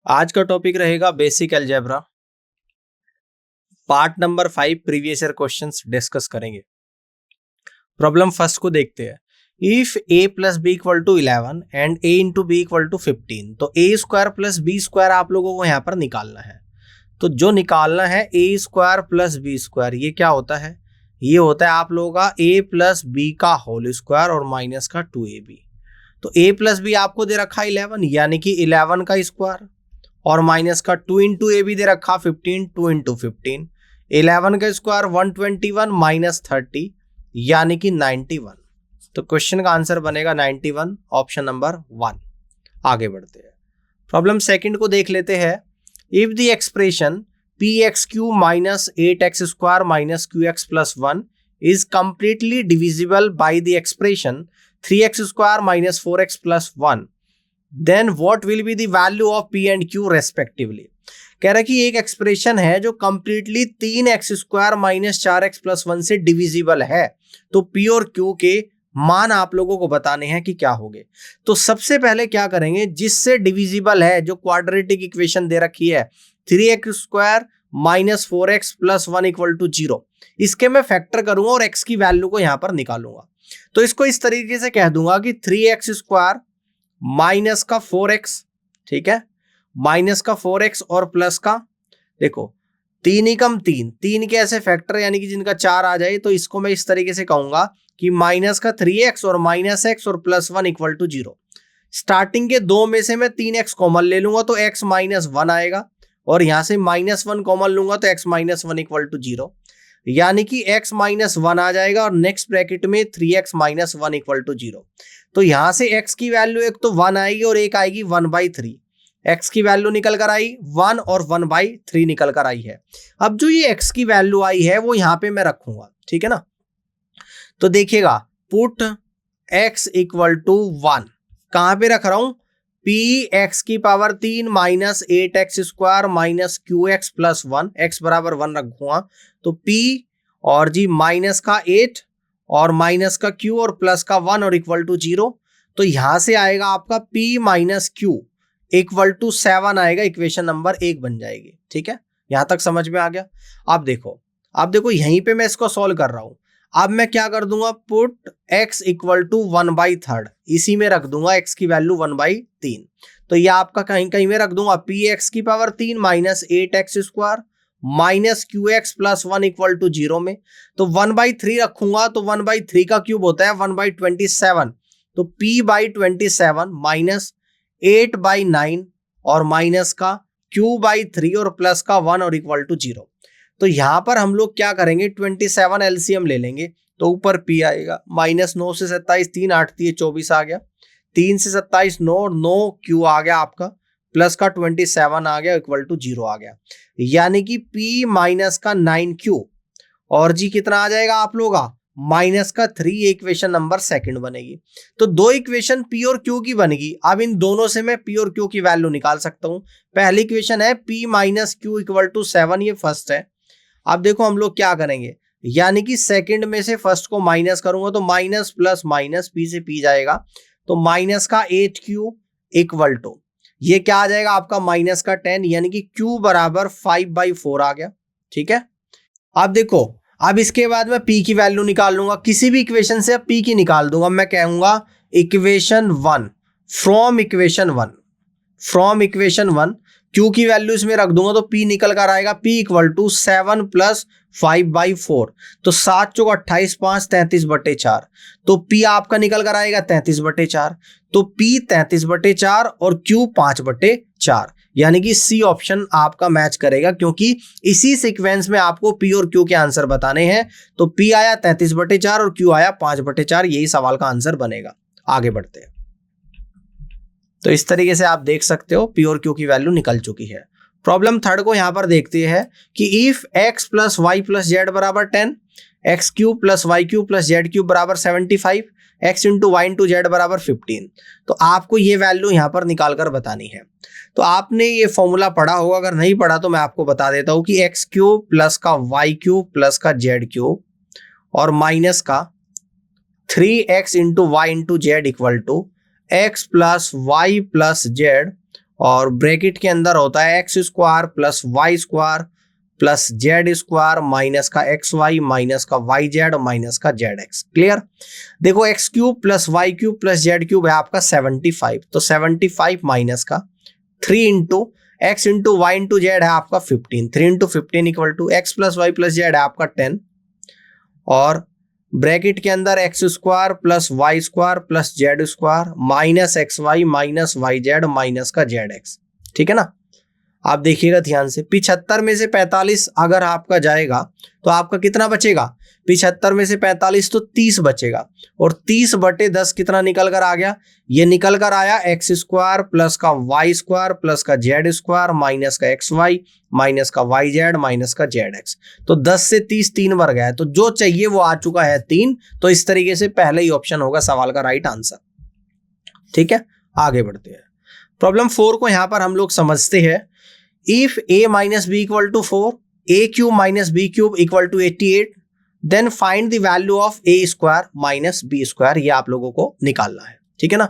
आज का टॉपिक रहेगा basic algebra. Part number 5 previous year questions discuss करेंगे। प्रॉब्लम फर्स्ट को देखते हैं। If a plus B equal to 11 and a into B equal to 15, तो a square plus B square आप लोगों को यहाँ पर निकालना है। तो जो निकालना है a square plus B square, ये क्या होता है? ये होता है आप लोगों का a प्लस बी का होल स्क्वायर और माइनस का 2ab। तो a प्लस बी आपको दे रखा 11, यानी कि 11 का स्क्वायर और माइनस का 2 इंटू ए भी दे रखा 15, 2 इंटू 15, 11 का स्क्वायर 121 माइनस 30 यानी कि 91। तो क्वेश्चन का आंसर बनेगा 91, ऑप्शन नंबर 1। आगे बढ़ते हैं। प्रॉब्लम सेकंड को देख लेते हैं। If the expression P X Q minus 8x square minus Q X plus 1 is completely divisible by the expression 3x square minus 4x plus 1, then what will be the value of P and Q respectively. कह रहा है कि एक expression है जो completely 3x square minus 4x plus 1 से divisible है, तो पी और क्यू के मान आप लोगों को बताने हैं कि क्या होंगे। तो सबसे पहले क्या करेंगे, जिससे डिविजिबल है, जो क्वाड्रेटिक इक्वेशन दे रखी है 3x square minus 4x plus 1 equal to 0, इसके मैं फैक्टर करूंगा और x की वैल्यू को यहां पर निकालूंगा। तो इसको इस तरीके से कह दूंगा कि 3x स्क्वायर माइनस का 4x, ठीक है, माइनस का 4x और प्लस का, देखो 3 ही कम 3, 3 के ऐसे फैक्टर यानी कि जिनका 4 आ जाए, तो इसको मैं इस तरीके से कहूंगा कि माइनस का 3x और माइनस x और प्लस 1 इक्वल टू 0। स्टार्टिंग के दो में से मैं 3x कॉमन ले लूंगा तो x माइनस 1 आएगा, और यहां से माइनस 1 कॉमन लूंगा तो x माइनस 1 इक्वल टू 0, यानी कि x माइनस 1 आ जाएगा और नेक्स्ट ब्रैकेट में 3x माइनस 1 इक्वल टू 0। तो यहां से x की वैल्यू एक तो 1 आएगी और एक आएगी 1/3। x की वैल्यू निकल कर आई 1 और 1/3 निकल कर आई है। अब जो ये x की वैल्यू आई है वो यहां पे मैं रखूंगा, ठीक है ना। तो देखिएगा, पुट x इक्वल टू 1 कहां पे रख रहा हूं, p x की power 3 minus 8x square minus Q X plus 1, x बराबर 1 रखूंगा। तो p और जी माइनस का 8 और माइनस का q और प्लस का 1 और इक्वल टू 0। तो यहां से आएगा आपका p minus Q equal to 7 आएगा, इक्वेशन नंबर 1 बन जाएगी। ठीक है, यहां तक समझ में आ गया। अब देखो यहीं पे मैं इसको सॉल्व कर रहा हूं। अब मैं क्या कर दूंगा, पुट x इक्वल टू 1/3, इसी में रख दूंगा x की वैल्यू 1/3। तो ये आपका कहीं कहीं में रख दूंगा p x की power 3 minus 8x square minus Q X plus 1 equal to 0 में। तो 1/3 रखूंगा तो 1/3 का क्यूब होता है 1/27, तो p/27 माइनस 8/9 और माइनस का q/3 और प्लस का 1 और इक्वल टू 0। तो यहां पर हम लोग क्या करेंगे, 27 एलसीएम ले लेंगे, तो ऊपर p आएगा माइनस 9 से 27, 3 8 24 आ गया, 3 से 27 9 q आ गया आपका, प्लस का 27 आ गया इक्वल टू 0 आ गया, यानी कि p माइनस का 9q और जी कितना आ जाएगा आप लोग का माइनस का 3। इक्वेशन नंबर सेकंड बनेगी। तो दो इक्वेशन p और q की बनेगी। अब इन दोनों से मैं p और q की वैल्यू निकाल सकता हूं। पहली इक्वेशन है p minus Q equal to 7, ये फर्स्ट है। अब देखो हम लोग क्या करेंगे, यानी कि सेकंड में से फर्स्ट को माइनस करूंगा तो माइनस प्लस माइनस p से p जाएगा, तो माइनस का 8q इक्वल टू ये क्या आ जाएगा आपका माइनस का 10, यानी कि q बराबर 5/4 आ गया। ठीक है, अब देखो, अब इसके बाद मैं p की वैल्यू निकाल लूंगा, किसी भी इक्वेशन से अब p की निकाल दूंगा। मैं कहूंगा इक्वेशन 1 फ्रॉम इक्वेशन 1 q की वैल्यू इसमें रख दूंगा तो p निकल कर आएगा p इक्वल टू 7 प्लस 5/4, तो 7 चौक 28, 5 33/4, तो p आपका निकल कर आएगा 33/4, तो p 33/4 और q 5/4, यानी कि सी ऑप्शन आपका मैच करेगा, क्योंकि इसी सीक्वेंस में आपको p और q के आंसर बताने हैं। तो p आया 33/4 और q आया 5/4, यही सवाल का आंसर बनेगा। आगे बढ़ते हैं। तो इस तरीके से आप देख सकते हो p और q की वैल्यू निकल चुकी है। प्रॉब्लम थर्ड को यहां पर देखते हैं कि if x plus Y plus Z बराबर 10, X cube plus Y cube plus Z cube बराबर 75, x into Y into Z बराबर 15, तो आपको ये वैल्यू यहां पर निकाल कर बतानी है। तो आपने ये फॉर्मूला पढ़ा होगा, अगर नहीं पढ़ा तो मैं आपको बता देता हूं कि एक्स क्यूब प्लस का वाई क्यूब प्लस का जेड क्यूब और माइनस का 3x into Y into Z equal to x plus Y plus Z और ब्रैकेट के अंदर होता है X square plus Y square plus Z square minus का एक्स वाई माइनस का वाई जेड माइनस का जेड एक्स। क्लियर? देखो X cube plus Y cube plus Z cube है आपका 75, तो 75 माइनस का 3 into X into Y into Z है आपका 15, 3 into 15 equal to X plus Y plus Z है आपका 10, और ब्रैकेट के अंदर X square plus Y square plus Z square minus X Y minus Y Z minus का Z X. ठीक है ना? आप देखिएगा ध्यान से, 75 में से 45 अगर आपका जाएगा तो आपका कितना बचेगा? 75 में से 45 तो 30 बचेगा, और 30/10 कितना निकल कर आ गया? ये निकल कर आया एक्स स्क्वायर प्लस का वाई स्क्वायर प्लस का जेड स्क्वायर माइनस का एक्स वाई माइनस का वाई जेड माइनस का जेड एक्स। तो 10 से 30 3 बार गया है, तो जो चाहिए वो आ चुका है 3। तो इस तरीके से पहले ही ऑप्शन होगा सवाल का राइट आंसर। ठीक है, आगे बढ़ते हैं। प्रॉब्लम 4 को यहां पर हम लोग समझते हैं। If a minus B equal to 4, a cube minus B cube equal to 88, then find the value of a square minus B square. ये आप लोगों को निकालना है। ठीक है ना?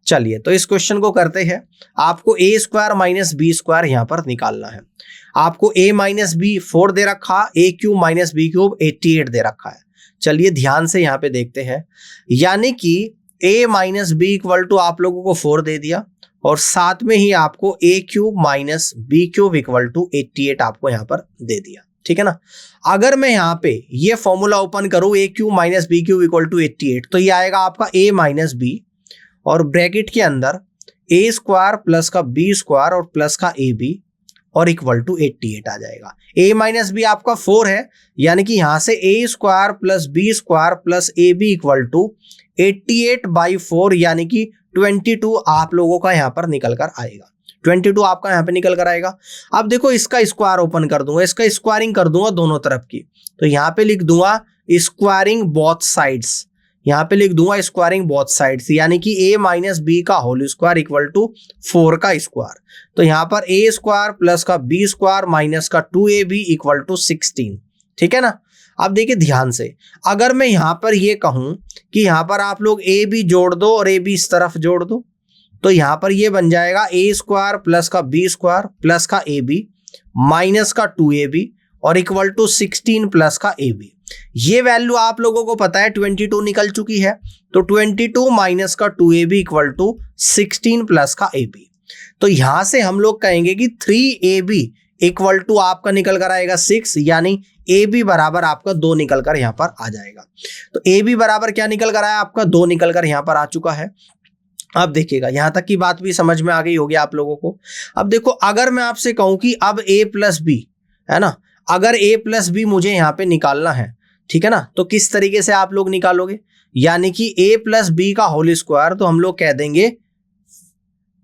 चलिए तो इस क्वेश्चन को करते हैं। आपको a square minus B square यहां पर निकालना है। आपको a माइनस बी 4 दे रखा, a cube minus B cube 88 दे रखा है। चलिए ध्यान से यहां पे देखते हैं, यानी कि a minus B equal to आप लोगों को 4 दे दिया, और साथ में ही आपको a cube minus B cube equal to 88 आपको यहां पर दे दिया। ठीक है ना? अगर मैं यहां पे ये फॉर्मूला ओपन करूं a cube minus B cube equal to 88, तो ये आएगा आपका a माइनस बी, और ब्रैकेट के अंदर a स्क्वायर प्लस का b स्क्वायर और प्लस का ab और इक्वल टू 88 आ जाएगा। a माइनस बी आपका 4 है, यानी कि यहां से a square plus b square plus ab equal to 88/4 यानी कि 22 आप लोगों का यहां पर निकल कर आएगा। 22 आपका यहां पे निकल कर आएगा। अब देखो इसका स्क्वायर ओपन कर दूंगा, इसका स्क्वायरिंग कर दूंगा दोनों तरफ की, तो यहां पे लिख दूंगा स्क्वायरिंग बोथ साइड्स। यहां पे लिख दूंगा स्क्वायरिंग बोथ साइड्स, यानी कि a माइनस बी का होल स्क्वायर इक्वल टू 4 का स्क्वायर। तो यहां पर a स्क्वायर प्लस का b स्क्वायर माइनस का 2ab इक्वल टू 16। ठीक है ना? अब देखिए ध्यान से, अगर मैं यहां पर ये कहूं कि यहां पर आप लोग a भी जोड़ दो और a भी इस तरफ जोड़ दो, तो यहां पर ये बन जाएगा a स्क्वायर प्लस का b स्क्वायर प्लस का ab माइनस का 2ab और इक्वल टू 16 प्लस का ab। ये वैल्यू आप लोगों को पता है 22 निकल चुकी है, तो 22 माइनस का 2ab इक्वल टू 16 प्लस का ab। तो यहां से हम लोग कहेंगे कि 3ab इक्वल टू आपका निकल कर आएगा 6, यानी AB बराबर आपका 2 निकल कर यहां पर आ जाएगा। तो AB बराबर क्या निकल कर आया आपका? 2 निकल कर यहां पर आ चुका है। अब देखिएगा, यहां तक की बात भी समझ में आ गई होगी आप लोगों को। अब देखो, अगर मैं आपसे कहूं कि अब a प्लस बी है ना, अगर a प्लस बी मुझे यहां पे निकालना है, ठीक है ना, तो किस तरीके से आप लोग निकालोगे? यानी कि a प्लस बी का होल स्क्वायर, तो हम लोग कह देंगे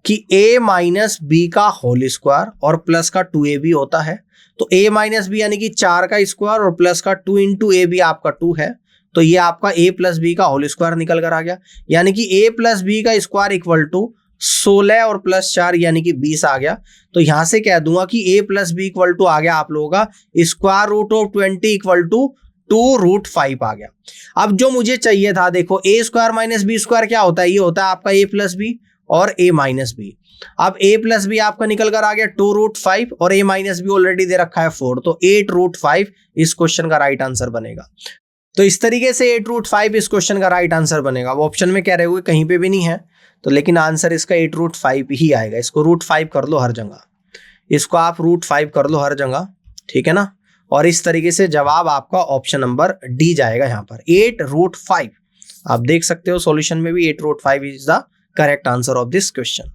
कि a माइनस बी का होल स्क्वायर और प्लस का 2ab होता है। तो a माइनस बी यानी कि 4 का स्क्वायर और प्लस का 2 इंटू ab आपका 2 है, तो ये आपका a प्लस बी का होल स्क्वायर निकल कर आ गया। यानी कि a प्लस बी का स्क्वायर इक्वल टू 16 और प्लस 4 यानी कि 20 आ गया। तो यहां से कह दूंगा कि a plus B equal to आ गया आप लोगों का square root of 20 equal to 2√5 आ गया। अब जो मुझे चाहिए था, देखो a square minus B square क्या होता है? ये होता है आपका a प्लस बी और a माइनस बी। अब a प्लस बी आपका निकल कर आ गया 2√5 और a माइनस बी ऑलरेडी दे रखा है 4, तो 8√5 इस क्वेश्चन का राइट आंसर बनेगा। तो इस तरीके से 8√5 इस क्वेश्चन का राइट आंसर बनेगा। वो ऑप्शन में कह रहे हुए कहीं पे भी नहीं है, तो लेकिन आंसर इसका 8√5 ही आएगा। इसको √5 कर लो हर जगह, इसको आप √5 कर लो हर जगह, ठीक है ना? और इस तरीके से जवाब आपका ऑप्शन नंबर डी जाएगा यहाँ पर 8√5। आप देख सकते हो सॉल्यूशन में भी 8√5 is the correct answer of this question.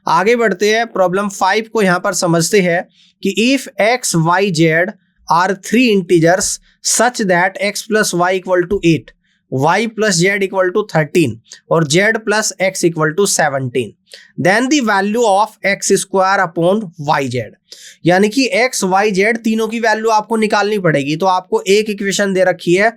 आगे बढ़ते हैं, प्रॉब्लम 5 को यहां पर समझते हैं कि if x y z are 3 integers such that x plus Y equal to 8, y plus Z equal to 13 और z plus x equal to 17, then the value of x square upon Y Z. यानी कि x y z तीनों की value आपको निकालनी पड़ेगी। तो आपको एक इक्वेशन दे रखी है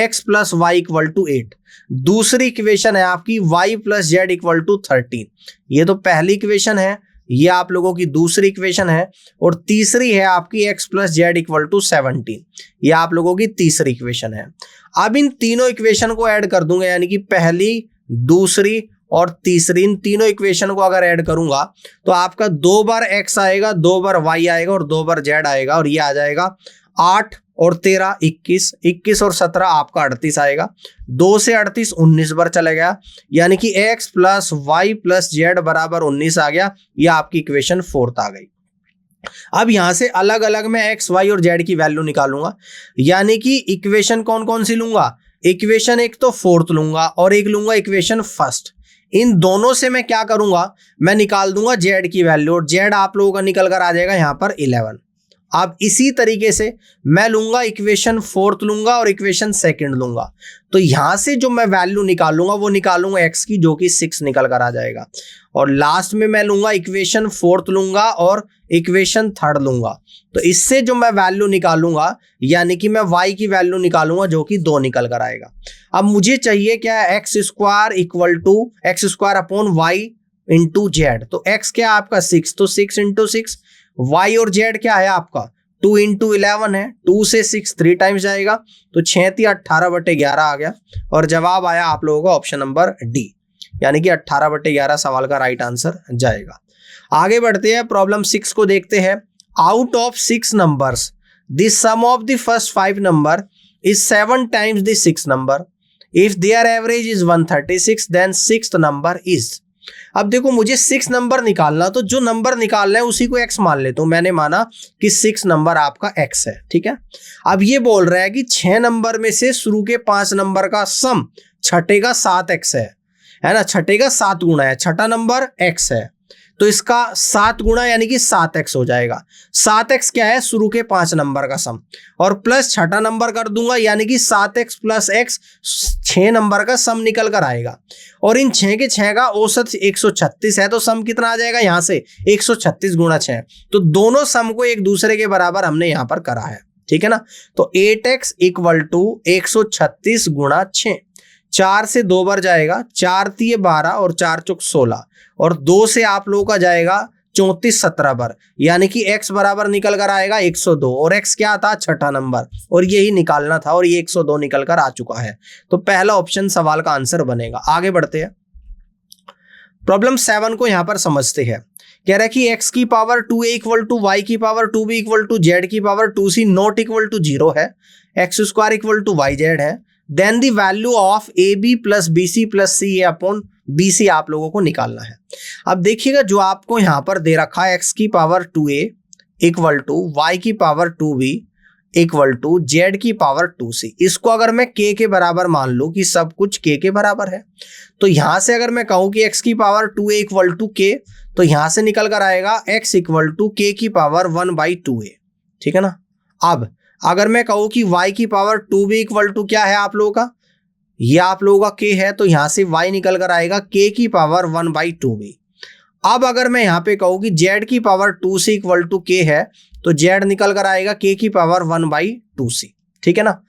x plus Y equal to 8, दूसरी इक्वेशन है आपकी y plus Z equal to 13। ये तो पहली इक्वेशन है, ये आप लोगों की दूसरी इक्वेशन है, और तीसरी है आपकी x plus Z equal to 17, ये आप लोगों की तीसरी इक्वेशन है। अब इन तीनों इक्वेशन को ऐड कर दूंगा, यानी कि पहली, दूसरी और तीसरी, इन तीनों इक्वेशन को अगर ऐड करूंगा तो आपका 2 बार x आएगा, 2 बार y आएगा और 2 बार z आएगा, और ये आ जाएगा 8 और 13 21, 21 और 17 आपका 38 आएगा। 2 से 38 19 बार चला गया, यानी कि x plus Y plus Z बराबर 19 आ गया। यह आपकी इक्वेशन 4 आ गई। अब यहां से अलग अलग मैं x, y और z की वैल्यू निकालूंगा, यानी कि इक्वेशन कौन कौन सी लूंगा, इक्वेशन एक तो 4th लूंगा और एक लूंगा इक्वेशन 1st। इन दोनों से मैं क्या करूंगा, मैं निकाल दूंगा z की वैल्यू, और z आप लोगों का निकल कर आ जाएगा यहां पर 11। अब इसी तरीके से मैं लूंगा इक्वेशन 4th लूंगा और इक्वेशन 2nd लूंगा, तो यहां से जो मैं वैल्यू निकालूंगा वो निकालूंगा x की, जो कि 6 निकल कर आ जाएगा। और लास्ट में मैं लूंगा इक्वेशन 4th लूंगा और इक्वेशन 3rd लूंगा, तो इससे जो मैं वैल्यू निकालूंगा यानी कि मैं y की वैल्यू निकालूंगा, जो कि 2 निकल कर आएगा। अब मुझे चाहिए क्या, X square equal to X square upon Y into Z. तो x क्या है आपका 6, तो 6 इंटू 6, y और z क्या है आपका 2 इंटू 11 है, 2 से 6 3 टाइम्स जाएगा, तो 6 18/11 आ गया। और जवाब आया आप लोगों का ऑप्शन नंबर डी, यानी कि 18/11 सवाल का राइट आंसर जाएगा। आगे बढ़ते हैं, प्रॉब्लम 6 को देखते हैं। Out of 6 numbers the sum of the first 5 number is 7 times the 6 number, if their average is 136 then 6th number is. अब देखो मुझे 6 नंबर निकालना, तो जो नंबर निकालना है उसी को x मान लेता हूं। मैंने माना कि 6 नंबर आपका x है, ठीक है। अब ये बोल रहा है कि 6 नंबर में से शुरू के 5 नंबर का सम छठे का 7x है ना, छठे का 7 गुना है, छठा नंबर x है, तो इसका 7 गुना यानी कि 7x हो जाएगा। 7x क्या है, शुरू के 5 नंबर का सम, और प्लस छठा नंबर कर दूंगा, यानी कि 7x प्लस x 6 नंबर का सम निकल कर आएगा। और इन 6 के 6 का औसत 136 है, तो सम कितना आ जाएगा यहाँ से 136 गुणा 6, तो दोनों सम को एक दूसरे के बराबर हमने यहाँ पर करा है, ठीक है ना। तो 8x इक्वल टू 136 गुणा 6, 4 से 2 बार जाएगा, 4 × 12 और 4 × 16, और 2 से आप लोगों का जाएगा 34 17 बार, यानी कि x बराबर निकल कर आएगा 102, और x क्या था छठा नंबर, और यही निकालना था, और ये 102 निकल कर आ चुका है। तो पहला ऑप्शन सवाल का आंसर बनेगा। आगे बढ़ते हैं, प्रॉब्लम 7 को यहां पर समझते हैं। कह रहा है कि x की power 2a equal to Y की power 2b equal to z की power 2c not equal to 0 है, X square equal to Y Z है, then the value of A B plus B C plus C A upon B C आप लोगों को निकालना है। अब देखिएगा जो आपको यहां पर दे रखा है x की power 2a equal to Y की power 2b equal to z की पावर 2c, इसको अगर मैं k के बराबर मान लूं कि सब कुछ k के बराबर है, तो यहां से अगर मैं कहूं कि x की power 2a equal to k, तो यहां से निकल कर आएगा x इक्वल टू k की पावर 1/2a, ठीक है ना। अब अगर मैं कहूं कि y की पावर 2b इक्वल टू क्या है आप लोगों का, ये आप लोगों का k है, तो यहां से y निकल कर आएगा k की पावर 1/2b। अब अगर मैं यहां पे कहूं कि z की power 2c equal to k है, तो z निकल कर आएगा k की पावर 1/2c, ठीक है ना।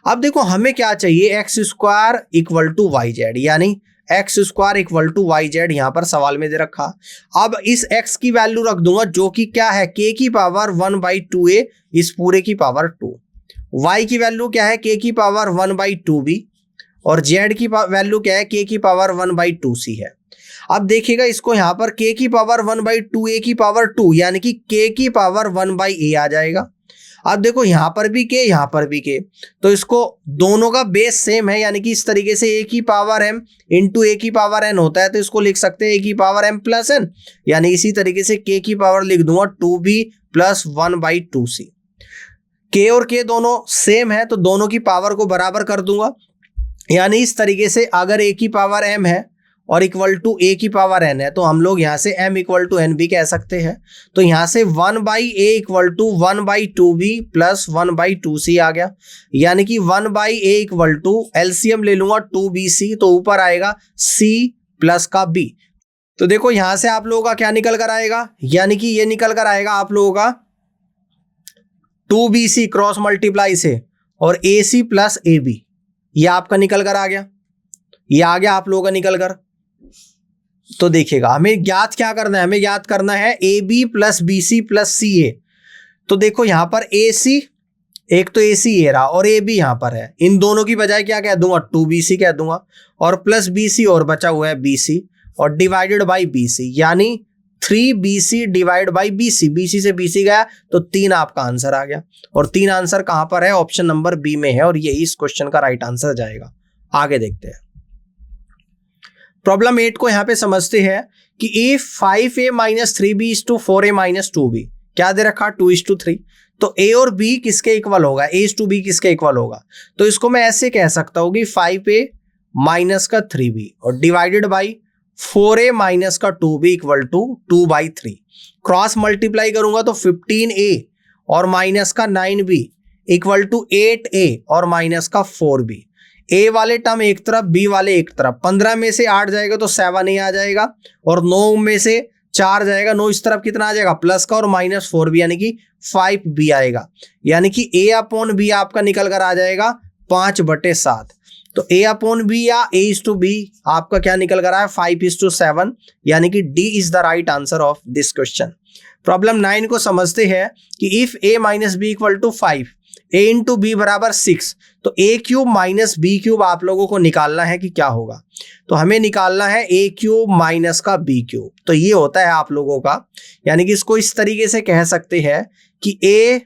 अब देखो हमें क्या चाहिए, X square equal to Y Z, यानी X square equal to Y Z यहां पर सवाल में दे रखा। अब इस x की वैल्यू रख दूंगा जो कि क्या है k की पावर 1/2a इस पूरे की पावर 2, y की वैल्यू क्या है k की पावर 1/2b, और z की वैल्यू क्या है k की पावर 1/2c है। अब देखिएगा इसको यहां पर k की पावर 1/2a की पावर 2, यानी कि k की पावर 1/a आ जाएगा। अब देखो यहां पर भी k, यहां पर भी k, तो इसको दोनों का बेस सेम है, यानी कि इस तरीके से a की पावर m इंटू a की पावर n होता है, तो इसको लिख सकते हैं a की पावर m प्लस n, यानी इसी तरीके से k की पावर लिख दूंगा 2b प्लस 1/2c। k और k दोनों सेम है, तो दोनों की पावर को बराबर कर दूंगा, यानी इस तरीके से अगर a की पावर m है और इक्वल टू a की पावर n है, तो हम लोग यहाँ से m इक्वल टू n भी कह सकते हैं। तो यहाँ से 1/a equal to 1/2b plus 1/2c आ गया, यानी कि 1/a इक्वल टू एलसीएम ले लूंगा 2bc, तो ऊपर आएगा c प्लस का b। तो देखो यहाँ से आप लोगों का क्या निकल कर आएगा, यानी कि ये निकल कर आएगा आप लोगों का 2bc क्रॉस मल्टीप्लाई से और ac प्लस ab, ये आपका निकल कर आ गया, ये आ गया आप लोगों का निकल कर। तो देखिएगा हमें ज्ञात क्या करना है, हमें ज्ञात करना है A B plus B C plus C A. तो देखो यहां पर ए सी एक तो ए सी ये रहा और ए बी यहाँ पर है, इन दोनों की बजाय क्या कह दूंगा, 2BC कह दूंगा, और प्लस BC और बचा हुआ है BC और डिवाइडेड बाई BC, यानी 3BC divide by BC। BC से BC गया तो 3 आपका आंसर आ गया, और 3 आंसर कहां पर है, ऑप्शन नंबर बी में है, और यही इस क्वेश्चन का राइट आंसर जाएगा। आगे देखते हैं प्रॉब्लम 8 को यहां पे समझते हैं कि if 5A minus 3B is to 4A minus 2B, क्या दे रखा, 2:3, तो A और B किसके इक्वल होगा, A is to B किसके इक्वल होगा, तो इसको मैं ऐसे कह सकता हूं कि 5A माइनस का 3B और डिवाइडेड बाई 4A माइनस का 2B equal to 2/3। Cross multiply करूंगा तो 15A और माइनस का 9B इक्वल टू 8A और माइनस का 4B। ए वाले टर्म एक तरफ, बी वाले एक तरफ, 15 में से 8 जाएगा तो 7A आ जाएगा, और 9 में से 4 जाएगा, 9 इस तरफ कितना आ जाएगा, प्लस का, और माइनस 4B यानी कि 5B आएगा, यानी कि A अपॉन B आपका निकल कर आ जाएगा 5/7। तो A अपॉन B या A इज टू B आपका क्या निकल कर आया, 5:7, यानी कि D is the right answer of this question. Problem 9 को समझते हैं कि if A minus B equal to 5, A into B बराबर 6, तो A cube minus B cube आप लोगों को निकालना है कि क्या होगा, तो हमें निकालना है A क्यूब माइनस का B क्यूब। तो ये होता है आप लोगों का, यानी कि इसको इस तरीके से कह सकते हैं कि A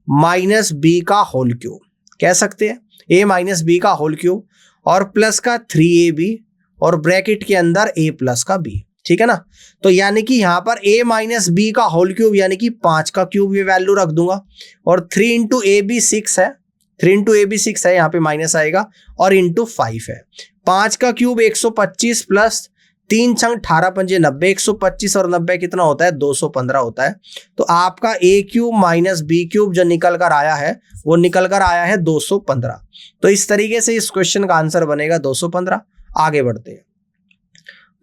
माइनस बी का होल क्यूब कह सकते हैं, A माइनस बी का होल क्यूब, और प्लस का 3AB और ब्रैकेट के अंदर A प्लस का B, ठीक है ना। तो यानी कि यहां पर A माइनस बी का होल क्यूब यानी कि 5 का क्यूब, ये वैल्यू रख दूंगा, और 3 इंटू AB 6 है, 3 इंटू AB 6 है, यहाँ पे माइनस आएगा, और इंटू 5 है। 5 का क्यूब 125 प्लस 3 छंग 18 पंजे 90, 125 और 90 कितना होता है, 215 होता है। तो आपका A cube minus B cube जो निकल कर आया है वो निकल कर आया है 215। तो इस तरीके से इस क्वेश्चन का आंसर बनेगा 215। आगे बढ़ते हैं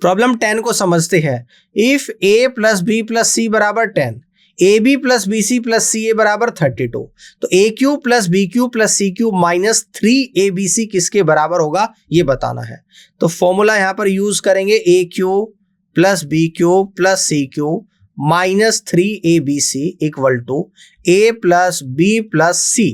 प्रॉब्लम 10 को समझते हैं। If A plus B plus C बराबर 10, AB plus BC plus CA बराबर 32, तो A cube plus B cube plus C cube minus 3ABC किसके बराबर होगा, ये बताना है। तो फॉर्मूला यहां पर यूज करेंगे, A cube plus B cube plus C cube minus 3ABC equal to A plus B plus C,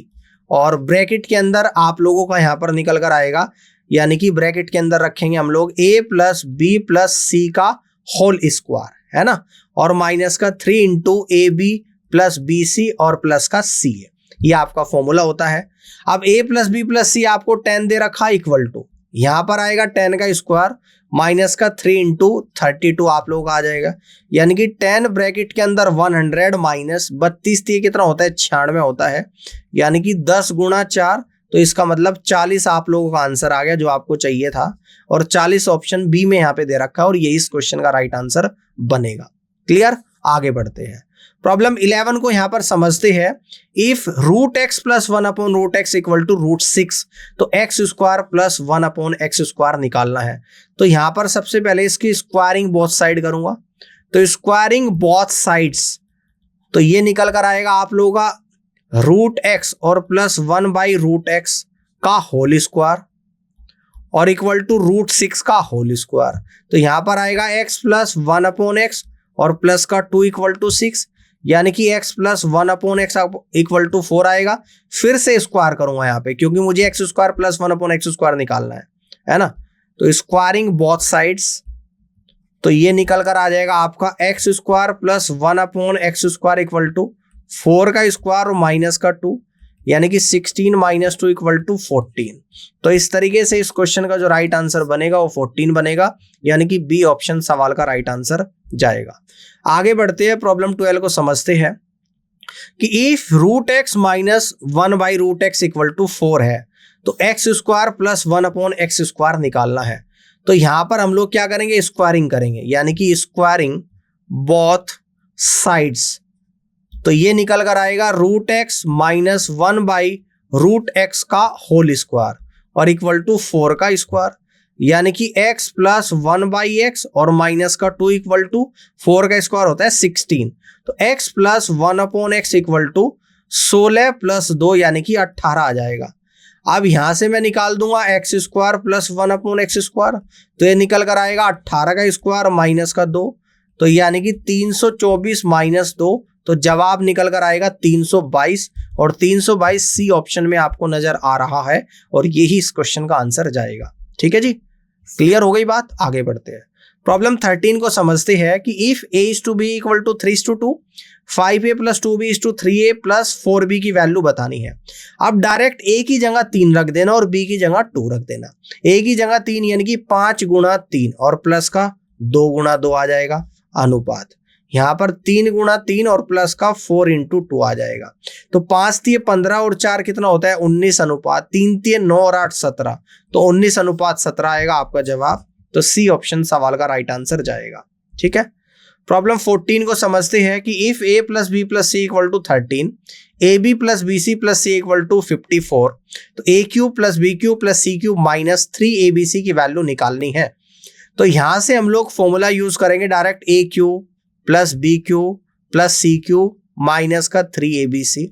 और ब्रैकेट के अंदर आप लोगों का यहां पर निकल कर आएगा, यानी कि ब्रैकेट के अंदर रखेंगे हम लोग A plus B plus C का होल स्क्वायर, है ना, और माइनस का 3 इंटू AB प्लस BC और प्लस का CA, ये आपका फॉर्मूला होता है। अब A plus B plus C आपको 10 दे रखा इक्वल टू, यहां पर आएगा 10 का स्क्वायर माइनस का 3 इंटू 32 आप लोगों का आ जाएगा, यानी कि 10 ब्रैकेट के अंदर 100 माइनस 32 कितना होता है, 96 होता है, यानी कि 10 गुणा 4, तो इसका मतलब 40 आप लोगों का आंसर आ गया जो आपको चाहिए था, और 40 ऑप्शन बी में यहाँ पे दे रखा है, और ये इस क्वेश्चन का राइट आंसर बनेगा। क्लियर, आगे बढ़ते हैं प्रॉब्लम 11 को यहां पर समझते हैं। If root X plus 1 upon root X equal to root 6, तो X square plus 1 upon X square निकालना है। तो यहां पर सबसे पहले इसकी स्क्वायरिंग बोथ साइड करूंगा, तो स्क्वायरिंग बोथ साइड्स, तो ये निकल कर आएगा आप लोगों का रूट एक्स और प्लस 1 बाई रूट एक्स का होल स्क्वायर और इक्वल टू रूट 6 का होल स्क्वायर। तो यहां पर आएगा एक्स प्लस 1 अपॉन एक्स और प्लस का 2 इक्वल टू 6, यानी कि x plus 1 upon X equal to 4 आएगा। फिर से स्क्वायर करूंगा यहाँ पे, क्योंकि मुझे x square plus 1 upon X square निकालना है ना। तो स्क्वायरिंग बोथ साइड्स, तो ये निकल कर आ जाएगा आपका X square plus 1 upon X square equal to 4 का स्क्वायर और माइनस का 2, यानी कि 16 माइनस 2 इक्वल टू 14। तो इस तरीके से इस क्वेश्चन का जो राइट आंसर बनेगा वो 14 बनेगा, यानी कि बी ऑप्शन सवाल का राइट आंसर जाएगा। आगे बढ़ते हैं प्रॉब्लम 12 को समझते हैं कि if root X minus 1 by root X equal to 4 है, तो X square plus 1 upon X square निकालना है। तो यहां पर हम लोग क्या करेंगे, स्क्वायरिंग करेंगे, यानी कि स्क्वायरिंग बोथ साइड्स, तो ये निकल कर आएगा root X minus 1 by root X का होल स्क्वायर और इक्वल टू 4 का स्क्वायर, यानी कि x प्लस 1 बाई एक्स और माइनस का 2 इक्वल टू 4 का स्क्वायर होता है 16। तो x plus 1 upon X equal to 16 plus 2 यानी कि 18 आ जाएगा। अब यहां से मैं निकाल दूंगा x square plus 1 upon X square, तो ये निकल कर आएगा 18 का स्क्वायर माइनस का 2, तो यानी कि 324 माइनस 2, तो जवाब निकल कर आएगा 322 और 322 सी ऑप्शन में आपको नजर आ रहा है और यही इस क्वेश्चन का आंसर जाएगा। ठीक है जी, क्लियर हो गई बात, आगे बढ़ते हैं। प्रॉब्लम 13 को समझते हैं कि if a is to B equal to 3:2, 5a plus 2b is to 3a plus 4b की वैल्यू बतानी है। अब डायरेक्ट a की जगह 3 रख देना और b की जगह 2 रख देना। a की जगह 3 यानी कि 5 गुणा 3 और प्लस का 2 गुणा 2 आ जाएगा अनुपात। यहाँ पर 3 गुणा 3 और प्लस का 4 इंटू 2 आ जाएगा। तो 5 3 15 और 4 कितना होता है 19 अनुपात, 3 3 9 और 8 17, तो 19 अनुपात 17 आएगा आपका जवाब। तो सी ऑप्शन सवाल का राइट आंसर जाएगा। ठीक है। प्रॉब्लम 14 को समझते हैं कि if a plus B plus C equal to 13, A B plus B C plus C equal to 54, तो A cube plus B cube plus C cube minus 3abc की वैल्यू निकालनी है। तो यहां से हम लोग फॉर्मूला यूज करेंगे direct a cube plus B cube plus C cube minus का 3abc,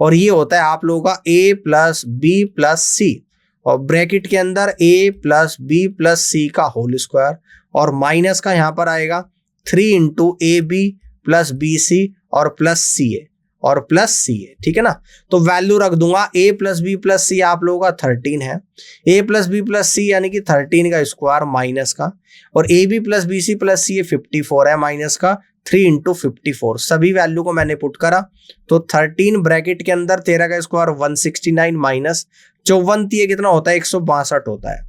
और ये होता है आप लोगों का a प्लस बी प्लस सी और ब्रैकेट के अंदर a प्लस बी प्लस सी का होल स्क्वायर और माइनस का यहाँ पर आएगा 3 into A B plus B C और प्लस सी ए और प्लस सी ए। ठीक है ना। तो वैल्यू रख दूंगा a plus B plus C आप लोगों का 13 है, a plus B plus C यानी कि 13 का स्क्वायर माइनस का, और A B plus B C plus C 54 है माइनस का 3 इंटू 54। सभी वैल्यू को मैंने पुट करा तो 13 ब्रैकेट के अंदर 13 का स्क्वायर 169 माइनस 54 कितना होता है 162 होता है,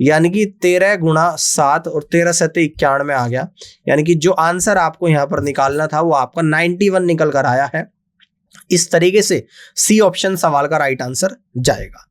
यानी कि 13 गुणा 7 और 13 7 91 आ गया। यानी कि जो आंसर आपको यहाँ पर निकालना था वो आपका 91 निकल कर आया है। इस तरीके से सी ऑप्शन सवाल का राइट आंसर जाएगा।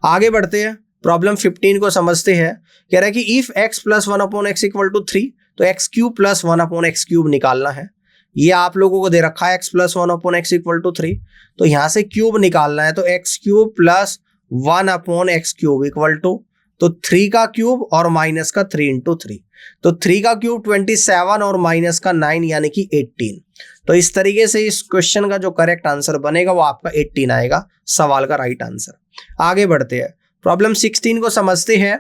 आगे बढ़ते हैं। प्रॉब्लम 15 को समझते हैं। कह रहा है कि if x plus 1/x equal to 3, तो x cube plus 1/x cube निकालना है। ये आप लोगों को दे रखा है x plus 1/x equal to 3, तो यहां से क्यूब निकालना है। तो x cube plus 1/x cube equal to, तो 3 का क्यूब और माइनस का 3 इंटू 3, तो 3 का क्यूब 27 और माइनस का 9 यानी कि 18। तो इस तरीके से इस क्वेश्चन का जो करेक्ट आंसर बनेगा वो आपका 18 आएगा, सवाल का राइट आंसर। आगे बढ़ते हैं। प्रॉब्लम 16 को समझते हैं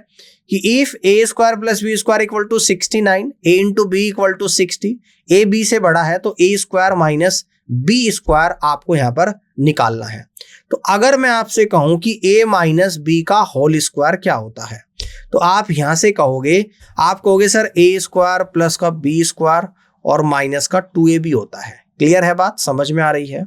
कि if a square plus B square equal to 69, a into B equal to 60, a b से बड़ा है तो a square minus B square आपको यहाँ पर निकालना है। तो अगर मैं आपसे कहूं कि a माइनस बी का होल स्क्वायर क्या होता है, तो आप यहां से कहोगे, आप कहोगे सर a स्क्वायर प्लस का बी स्क्वायर और माइनस का 2ab होता है। क्लियर है बात, समझ में आ रही है।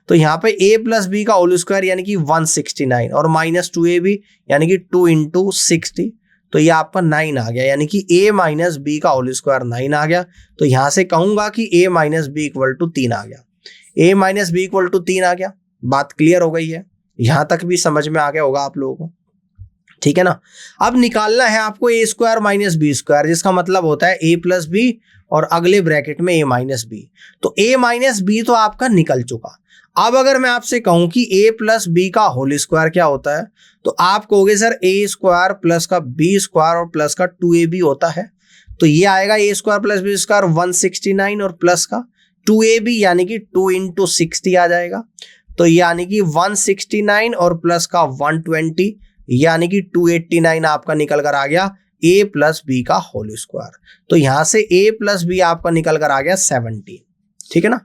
तो यहाँ पे a प्लस बी का होल स्क्वायर यानी कि 169 और माइनस 2ab यानी कि 2 इंटू 60, तो ये आपका 9 आ गया, यानी कि a माइनस बी का होल स्क्वायर 9 आ गया। तो यहां से कहूंगा कि a minus B equal to 3 आ गया, a minus B equal to 3 आ गया। बात क्लियर हो गई है, यहां तक भी समझ में आ गया होगा आप लोगों को। ठीक है ना। अब निकालना है आपको a square minus B square, जिसका मतलब होता है a प्लस बी और अगले ब्रैकेट में a माइनस बी। तो a माइनस बी तो आपका निकल चुका। अब अगर मैं आपसे कहूं कि a प्लस बी का होल स्क्वायर क्या होता है, तो आप कहोगे सर a स्क्वायर प्लस का बी स्क्वायर और प्लस का 2ab होता है। तो ये आएगा a square plus B square 169 और प्लस का 2ab यानी कि 2 इंटू 60 आ जाएगा। तो यानी कि 169 और प्लस का 120 यानी कि 289 आपका निकल कर आ गया a प्लस बी का होल स्क्वायर। तो यहां से a प्लस बी आपका निकल कर आ गया 17। ठीक है ना।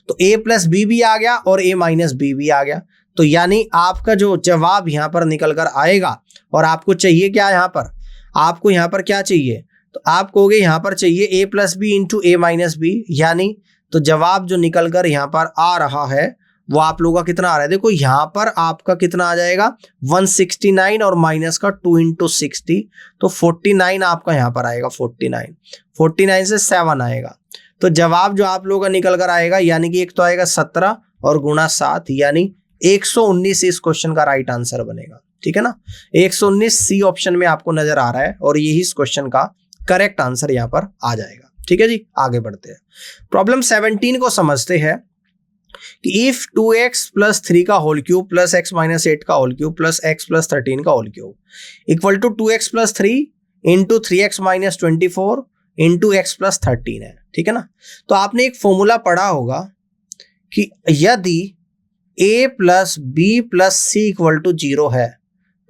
तो a प्लस बी भी आ गया और a माइनस बी भी आ गया। तो यानी आपका जो जवाब यहां पर निकल कर आएगा, और आपको चाहिए क्या यहां पर, आपको यहां पर क्या चाहिए, तो आप कहोगे यहां पर चाहिए a plus B into a minus B, यानी तो जवाब जो निकल कर यहां पर आ रहा है वो आप लोगों का कितना आ रहा है, देखो यहां पर आपका कितना आ जाएगा 169 और माइनस का 2 इंटू 60, तो 49 आपका यहां पर आएगा। 49 से 7 आएगा। तो जवाब जो आप लोगों का निकल कर आएगा, यानी कि एक तो आएगा 17 और गुणा 7 यानी 119 इस क्वेश्चन का राइट आंसर बनेगा। ठीक है ना। 119 सी ऑप्शन में आपको नजर आ रहा है और यही इस क्वेश्चन का करेक्ट आंसर यहां पर आ जाएगा। ठीक है जी, आगे बढ़ते हैं। प्रॉब्लम 17 को समझते हैं कि इफ 2x प्लस 3 का whole cube plus x minus 8 का whole cube plus x plus 13 का whole cube equal to 2x plus 3 into 3x minus 24 into x plus 13 है। ठीक है ना। तो आपने एक फॉर्मूला पढ़ा होगा कि यदि a plus B plus C equal to 0 है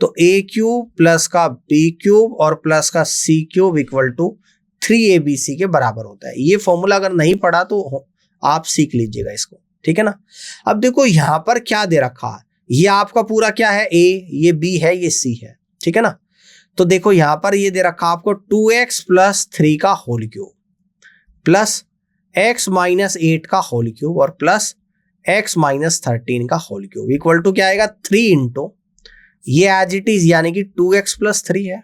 तो a क्यूब प्लस का b क्यूब और प्लस का c cube equal to 3abc के बराबर होता है। ये फॉर्मूला अगर नहीं पढ़ा तो आप सीख लीजिएगा इसको। ठीक है ना। अब देखो यहां पर क्या दे रखा है, ये आपका पूरा क्या है, ए, ये बी है, ये सी है, ठीक है ना। तो देखो यहां पर ये दे रखा आपको 2x प्लस 3 का whole cube plus x minus 8 का होल क्यूब और प्लस x माइनस 13 का होल क्यूब इक्वल टू क्या आएगा 3 इंटू ये एज इट इज यानी कि 2x प्लस 3 है,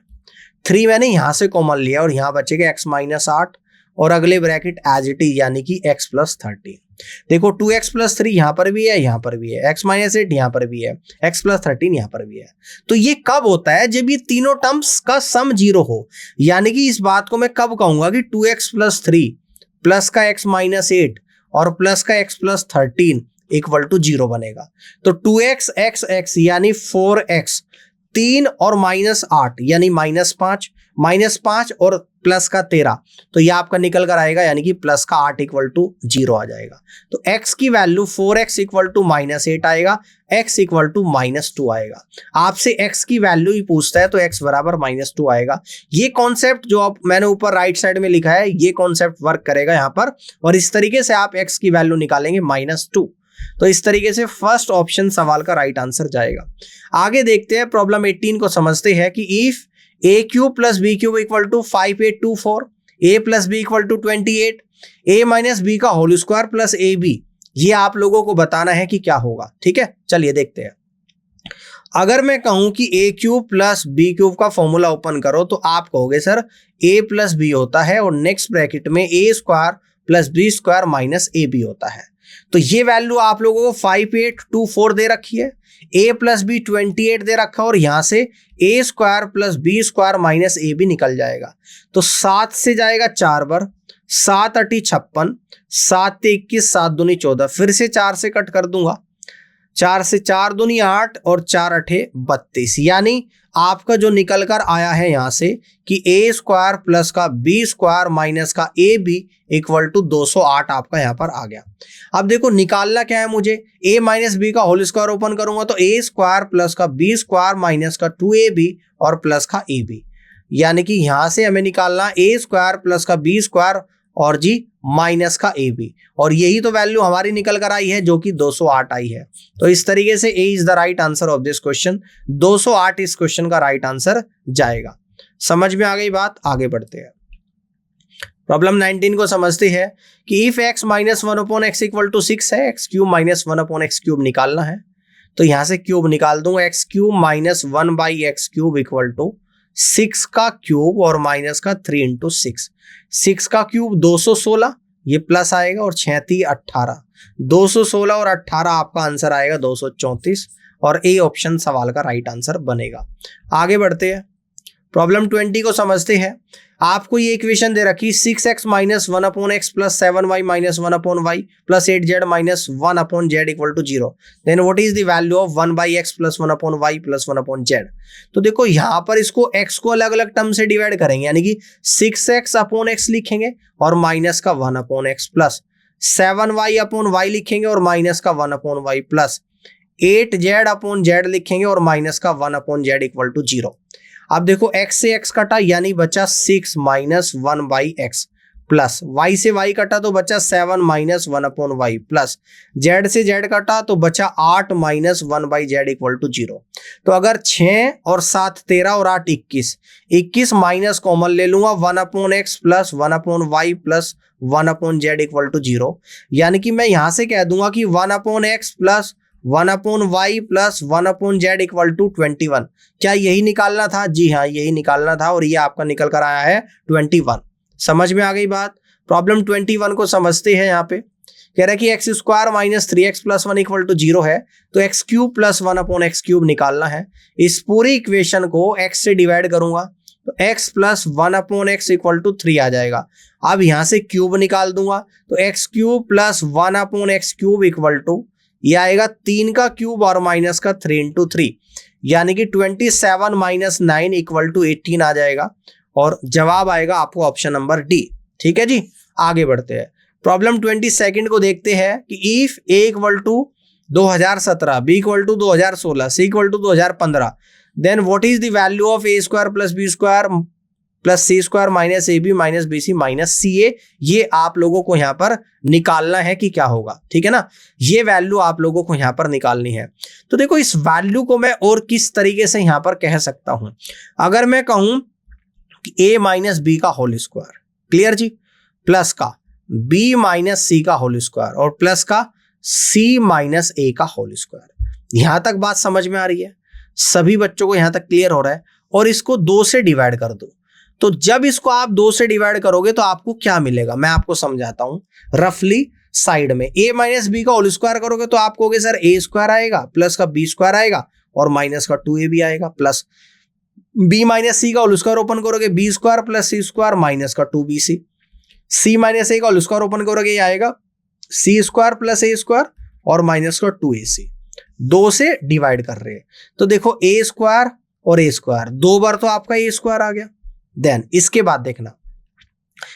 3 मैंने यहां से कॉमन लिया और यहां बचेगा x माइनस 8 और अगले ब्रैकेट एज इट इज यानी कि x प्लस 13। देखो 2x प्लस 3 यहां पर भी है, यहां पर भी है, x माइनस 8 यहां पर भी है, x प्लस 13 यहां पर भी है। तो ये कब होता है, जब ये तीनों टर्म्स का सम 0 हो, यानी कि इस बात को मैं कब कहूंगा कि 2x प्लस 3 प्लस का x माइनस 8 और प्लस का x प्लस 13 इक्वल टू 0 बनेगा। तो 2x x x यानी 4x, 3 और माइनस 8 यानी माइनस 5 और प्लस का 13, तो ये आपका निकल कर आएगा यानी कि प्लस का 8 इक्वल टू 0 आ जाएगा। तो x की value 4x equal to minus 8 आएगा, x इक्वल टू माइनस 2 आएगा। आपसे x की वैल्यू ही पूछता है तो x बराबर माइनस 2 आएगा। ये कॉन्सेप्ट जो आप मैंने ऊपर राइट साइड में लिखा है, ये कॉन्सेप्ट वर्क करेगा यहाँ पर, और इस तरीके से आप x की वैल्यू निकालेंगे माइनस 2। तो इस तरीके से फर्स्ट ऑप्शन सवाल का राइट आंसर जाएगा। आगे देखते हैं प्रॉब्लम 18 को, समझते हैं कि if a cube plus B cube equal to 5824, a plus B equal to 28, a minus B का whole square plus A B, ये आप लोगों को बताना है कि क्या होगा। ठीक है, चलिए देखते हैं। अगर मैं कहूं कि a cube plus B cube का फॉर्मूला ओपन करो तो आप कहोगे सर a प्लस बी होता है और नेक्स्ट ब्रैकेट में a square plus B square minus A B होता है। तो ये वैल्यू आप लोगों को 5824 दे रखी है, a प्लस बी 28 दे रखा है और यहां से a square plus B square minus A B निकल जाएगा। तो 7 से जाएगा 4 बार, 7 अठी 56, 7 ते 21, 7 दूनी 14, फिर से 4 से कट कर दूंगा, 4 से 4 दूनी 8 और 4 अठे 32, यानी आपका जो निकल कर आया है यहां से कि a स्क्वायर प्लस का बी स्क्वायर माइनस का ए बी इक्वल टू 208 आपका यहां पर आ गया। अब देखो निकालना क्या है मुझे, a माइनस बी का होल स्क्वायर ओपन करूंगा तो a स्क्वायर प्लस का बी स्क्वायर माइनस का 2ab और प्लस का ए बी, यानी कि यहां से हमें निकालना a स्क्वायर प्लस का बी स्क्वायर और जी माइनस का ए बी, और यही तो वैल्यू हमारी निकल कर आई है जो कि 208 आई है। तो इस तरीके से A is the right answer of this question, 208 इस क्वेश्चन का राइट आंसर जाएगा। समझ में आ गई बात, आगे बढ़ते हैं। प्रॉब्लम 19 को समझते हैं कि if x minus 1 upon X equal to 6 है, X cube minus 1 upon X cube निकालना है। तो यहां से क्यूब निकाल दूंगा, X cube minus 1 by X cube equal to 6 का क्यूब और माइनस का 3 इंटू 6, 6 का क्यूब 216, ये प्लस आएगा और 6 × 18, 216 और 18 आपका आंसर आएगा 234 और ए ऑप्शन सवाल का राइट आंसर बनेगा। आगे बढ़ते हैं, प्रॉब्लम 20 को समझते हैं। आपको ये इक्वेशन दे रखी 6x minus 1 upon X plus 7y minus 1 upon Y plus 8z minus 1 upon Z equal to 0, then what is the value of 1 by X plus 1 upon Y plus 1 upon Z. तो देखो यहाँ पर इसको x को अलग अलग term से divide करेंगे, यानी कि 6x अपॉन एक्स लिखेंगे और माइनस का 1 upon X plus 7y upon Y लिखेंगे और माइनस का 1 upon Y plus 8z upon Z लिखेंगे और माइनस का 1 अपॉन जेड इक्वल टू 0। अब देखो x से x कटा यानी बचा 6 minus 1 by X plus y से y कटा तो बचा 7 minus 1 upon Y plus z से z कटा तो बचा 8 minus 1 by Z equal to 0। तो अगर 6 और 7 13 और 8 21, 21 माइनस कॉमन ले लूंगा 1 upon X plus 1 upon Y plus 1 upon Z equal to 0, यानी कि मैं यहां से कह दूंगा कि 1 upon X plus 1 upon Y plus 1 upon Z equal to 21। क्या यही निकालना था? जी हाँ, यही निकालना था और ये आपका निकल कर आया है 21। समझ में आ गई बात। प्रॉब्लम 21 को समझते हैं। यहाँ पे कह रहा है कि X square minus 3x plus 1 equal to 0 है, तो X cube plus 1 upon X cube निकालना है। इस पूरी इक्वेशन को x से डिवाइड करूंगा तो x plus 1 upon X equal to 3 आ जाएगा। अब यहां से क्यूब निकाल दूंगा तो X cube plus 1 upon X cube equal to ये आएगा 3 का क्यूब और माइनस का 3 इंटू 3, यानी कि 27 माइनस 9 इक्वल टू 18 आ जाएगा और जवाब आएगा आपको ऑप्शन नंबर डी। ठीक है जी, आगे बढ़ते हैं। प्रॉब्लम 22 को देखते हैं कि if a equal to 2017, b equal to 2016, c equal to 2015, then what is the value of a square plus B square plus C square minus A B minus B C minus C A, ये आप लोगों को यहाँ पर निकालना है कि क्या होगा, ठीक है ना। ये वैल्यू आप लोगों को यहाँ पर निकालनी है। तो देखो इस वैल्यू को मैं और किस तरीके से यहाँ पर कह सकता हूं, अगर मैं कहूं कि ए माइनस बी का होल स्क्वायर, क्लियर जी, प्लस का बी माइनस सी का होल स्क्वायर और प्लस का सी माइनस ए का होल स्क्वायर। यहां तक बात समझ में आ रही है, सभी बच्चों को यहां तक क्लियर हो रहा है। और इसको 2 से डिवाइड कर दो, तो जब इसको आप 2 से डिवाइड करोगे तो आपको क्या मिलेगा, मैं आपको समझाता हूं रफली। साइड में ए माइनस बी का होल स्क्वायर करोगे तो आप कहोगे सर ए स्क्वायर आएगा प्लस का बी स्क्वायर आएगा और माइनस का 2a भी आएगा, प्लस बी माइनस सी का होल स्क्वायर ओपन करोगे B square plus C square minus का 2bc, सी माइनस ए का होल स्क्वायर ओपन करोगे ये आएगा सी स्क्वायर प्लस ए स्क्वायर और माइनस का 2ac। 2 से डिवाइड कर रहे हैं तो देखो ए स्क्वायर और ए स्क्वायर 2 बार तो आपका ए स्क्वायर आ गया। देन इसके बाद देखना,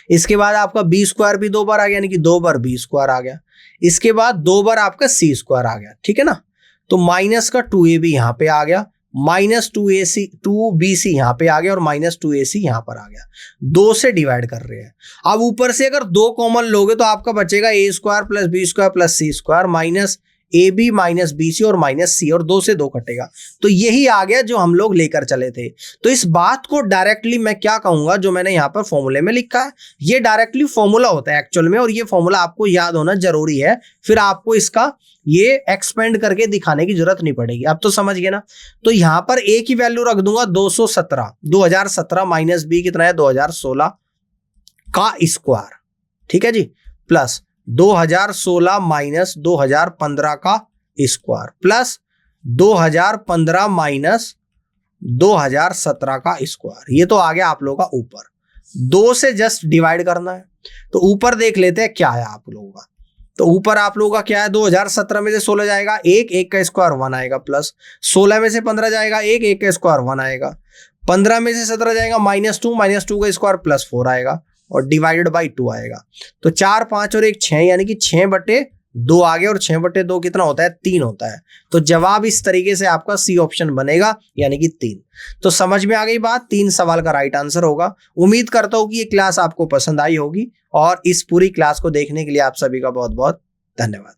इसके बाद आपका बी स्क्वायर भी 2 बार आ गया, यानी कि 2 बार बी स्क्वायर आ गया। इसके बाद 2 बार आपका सी स्क्वायर आ गया, ठीक है ना। तो माइनस का 2a भी यहां पे आ गया, माइनस 2bc यहां पे आ गया और माइनस 2ac यहां पर आ गया। 2 से डिवाइड कर रहे हैं। अब ऊपर से अगर 2 कॉमन लोगे तो आपका बचेगा A square plus B square plus C square minus A B minus B C और माइनस सी, और 2 से 2 कटेगा। तो यही आ गया जो हम लोग लेकर चले थे। तो इस बात को डायरेक्टली मैं क्या कहूंगा, जो मैंने यहाँ पर फॉर्मूले में लिखा है ये डायरेक्टली फॉर्मूला होता है एक्चुअल में, और ये फॉर्मूला आपको याद होना जरूरी है, फिर आपको इसका ये एक्सपेंड करके दिखाने की जरूरत नहीं पड़ेगी। अब तो समझ गए ना। तो यहां पर ए की वैल्यू रख दूंगा 2017 माइनस बी कितना है 2016 का स्क्वायर, ठीक है जी, प्लस 2016 माइनस 2015 का स्क्वायर प्लस 2015 माइनस 2017 का स्क्वायर। ये तो आ गया आप लोगों का ऊपर। 2 से जस्ट डिवाइड करना है। तो ऊपर देख लेते हैं क्या है आप लोगों का। तो ऊपर आप लोगों का क्या है, 2017 में से 16 जाएगा 1 का स्क्वायर 1 आएगा, प्लस 16 में से 15 जाएगा 1 का स्क्वायर 1 आएगा, 15 में से 17 जाएगा -2 का स्क्वायर प्लस 4 आएगा और डिवाइडेड बाई 2 आएगा। तो 4 5 और 1 6, यानी कि 6/2 आ गया, और 6/2 कितना होता है 3 होता है। तो जवाब इस तरीके से आपका सी ऑप्शन बनेगा, यानी कि 3। तो समझ में आ गई बात, 3 सवाल का राइट आंसर होगा। उम्मीद करता हूं कि ये क्लास आपको पसंद आई होगी, और इस पूरी क्लास को देखने के लिए आप सभी का बहुत बहुत धन्यवाद।